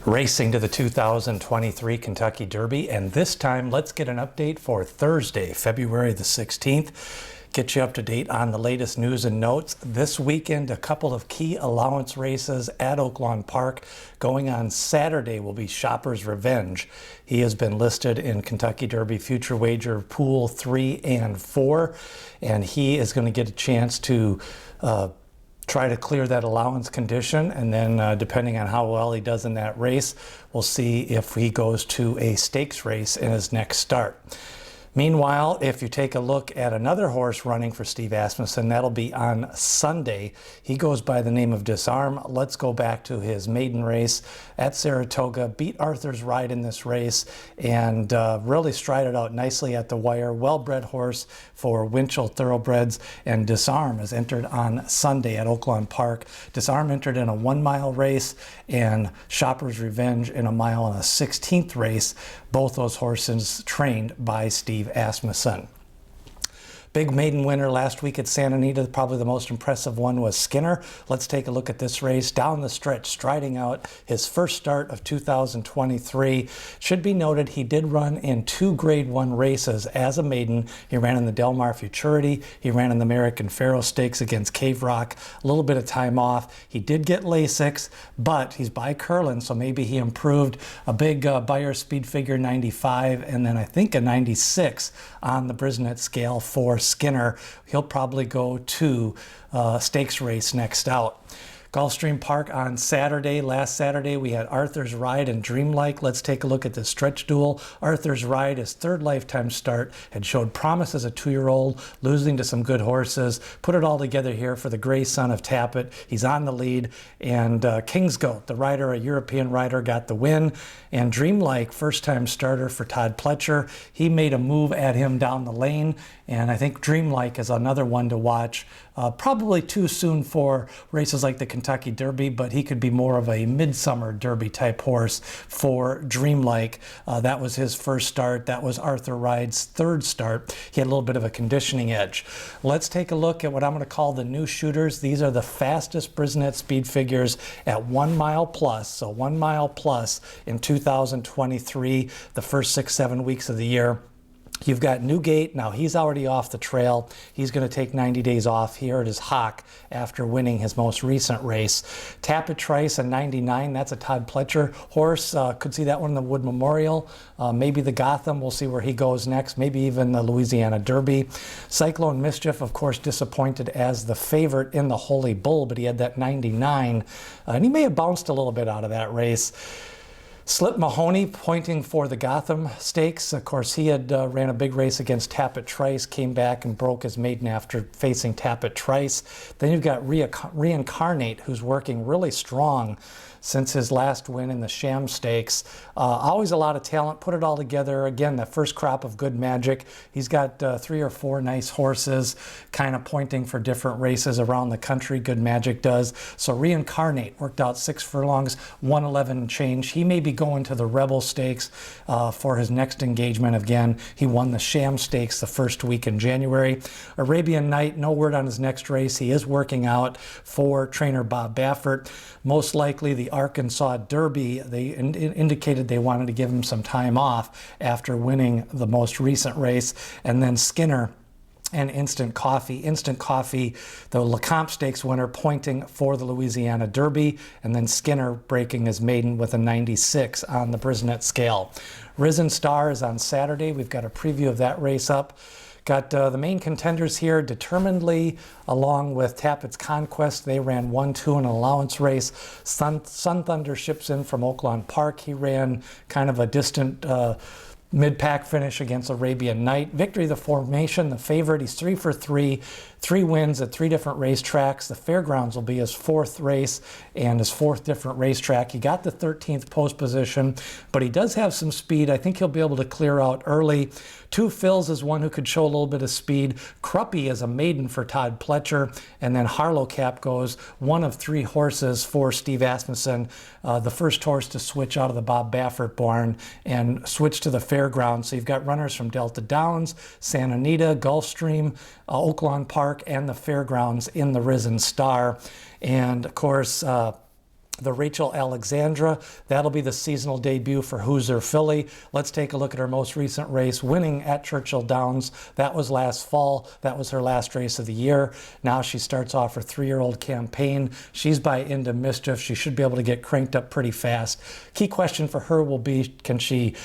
Racing to the 2023 Kentucky Derby, and this time let's get an update for Thursday, February the 16th. Get you up to date on the latest news and notes. This weekend, a couple of key allowance races at Oaklawn Park. Going on Saturday will be Shopper's Revenge. He has been listed in Kentucky Derby Future Wager Pool 3 and 4, and he is going to get a chance to try to clear that allowance condition, and then depending on how well he does in that race, we'll see if he goes to a stakes race in his next start. Meanwhile, if you take a look at another horse running for Steve Asmussen, that'll be on Sunday. He goes by the name of Disarm. Let's go back to his maiden race at Saratoga, beat Arthur's Ride in this race, and really strided out nicely at the wire. Well-bred horse for Winchell Thoroughbreds, and Disarm is entered on Sunday at Oaklawn Park. Disarm entered in a 1-mile race, and Shopper's Revenge in a 1.16 race. Both those horses trained by Steve Asmussen. Big maiden winner last week at Santa Anita, probably the most impressive one was Skinner. Let's take a look at this race. Down the stretch, striding out his first start of 2023. Should be noted he did run in 2 Grade 1 races as a maiden. He ran in the Del Mar Futurity. He ran in the American Pharoah Stakes against Cave Rock. A little bit of time off. He did get Lasix, but he's by Curlin, so maybe he improved. A big Beyer speed figure 95, and then I think a 96 on the Brisnet scale for Skinner. He'll probably go to stakes race next out. Gulfstream Park on Saturday. Last Saturday we had Arthur's Ride and Dreamlike. Let's take a look at the stretch duel. Arthur's Ride, his 3rd lifetime start, had showed promise as a 2-year-old, losing to some good horses. Put it all together here for the gray son of Tappet. He's on the lead, and King's Goat, the rider, a European rider, got the win. And Dreamlike, first-time starter for Todd Pletcher. He made a move at him down the lane, and I think Dreamlike is another one to watch. Probably too soon for races like the Kentucky Derby, but he could be more of a midsummer Derby type horse for Dreamlike. That was his first start. That was Arthur Ride's 3rd start. He had a little bit of a conditioning edge. Let's take a look at what I'm going to call the new shooters. These are the fastest Brisnet speed figures at 1 mile plus. So 1 mile plus in 2023, the first 6-7 weeks of the year. You've got Newgate. Now he's already off the trail. He's going to take 90 days off here at his Hawk after winning his most recent race. Tappet Trice, a 99. That's a Todd Pletcher horse. Could see that one in the Wood Memorial. Maybe the Gotham. We'll see where he goes next. Maybe even the Louisiana Derby. Cyclone Mischief, of course, disappointed as the favorite in the Holy Bull, but he had that 99. And he may have bounced a little bit out of that race. Slip Mahoney, pointing for the Gotham Stakes. Of course, he had ran a big race against Tappet Trice, came back and broke his maiden after facing Tappet Trice. Then you've got Reincarnate, who's working really strong since his last win in the Sham Stakes. Always a lot of talent, put it all together. Again, the first crop of good magic. He's got 3 or 4 nice horses kind of pointing for different races around the country. Good magic does. So Reincarnate worked out 6 furlongs, 111 change. He may be going to the Rebel Stakes for his next engagement. Again, he won the Sham Stakes the first week in January. Arabian Night, no word on his next race. He is working out for trainer Bob Baffert. Most likely the Arkansas Derby, they indicated they wanted to give him some time off after winning the most recent race. And then Skinner and Instant Coffee. Instant Coffee, the Lecomte Stakes winner, pointing for the Louisiana Derby, and then Skinner breaking his maiden with a 96 on the Brisnet scale. Risen Star is on Saturday. We've got a preview of that race up. Got the main contenders here, Determinedly, along with Tappet's Conquest. They ran 1-2 in an allowance race. Sun Thunder ships in from Oaklawn Park. He ran kind of a distant mid-pack finish against Arabian Night. Victory the Formation, the favorite. He's 3 for 3. 3 wins at 3 different racetracks. The Fairgrounds will be his 4th race and his 4th different racetrack. He got the 13th post position, but he does have some speed. I think he'll be able to clear out early. Two Phils is one who could show a little bit of speed. Cruppy is a maiden for Todd Pletcher, and then Harlow Cap goes, one of 3 horses for Steve Asmussen, the first horse to switch out of the Bob Baffert barn and switch to the Fairgrounds. So you've got runners from Delta Downs, Santa Anita, Gulfstream, Oaklawn Park, and the Fairgrounds in the Risen Star. And of course, the Rachel Alexandra. That'll be the seasonal debut for Hoosier Filly. Let's take a look at her most recent race, winning at Churchill Downs. That was last fall. That was her last race of the year. Now she starts off her 3-year-old campaign. She's by Into Mischief. She should be able to get cranked up pretty fast. Key question for her will be, can she,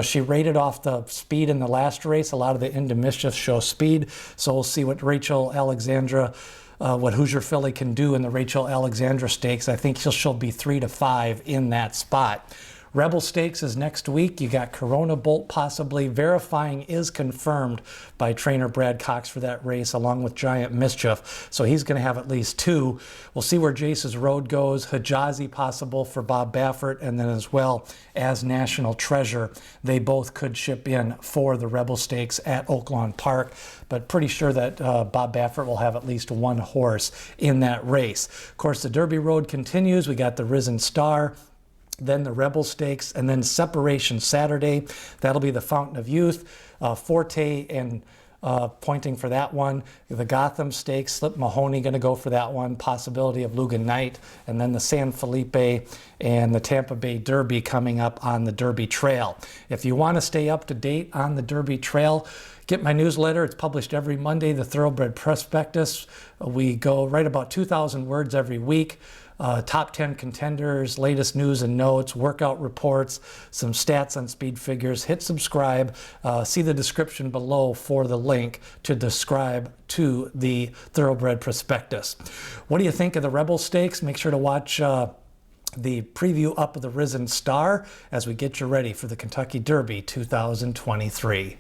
she rated off the speed in the last race. A lot of the Into Mischief show speed. So we'll see what Rachel Alexandra what Hoosier Filly can do in the Rachel Alexandra Stakes. I think she'll be 3 to 5 in that spot. Rebel Stakes is next week. You got Corona Bolt possibly. Verifying is confirmed by trainer Brad Cox for that race, along with Giant Mischief. So he's going to have at least 2. We'll see where Jace's Road goes. Hijazi possible for Bob Baffert, and then as well as National Treasure. They both could ship in for the Rebel Stakes at Oaklawn Park, but pretty sure that Bob Baffert will have at least 1 horse in that race. Of course, the Derby Road continues. We got the Risen Star, then the Rebel Stakes, and then Separation Saturday. That'll be the Fountain of Youth, Forte and pointing for that one. The Gotham Stakes, Slip Mahoney going to go for that one. Possibility of Lugan Knight, and then the San Felipe and the Tampa Bay Derby coming up on the Derby Trail. If you want to stay up to date on the Derby Trail, get my newsletter. It's published every Monday, the Thoroughbred Prospectus. We go right about 2,000 words every week. Top 10 contenders, latest news and notes, workout reports, some stats on speed figures. Hit subscribe. See the description below for the link to subscribe to the Thoroughbred Prospectus. What do you think of the Rebel Stakes? Make sure to watch the preview up of the Risen Star as we get you ready for the Kentucky Derby 2023.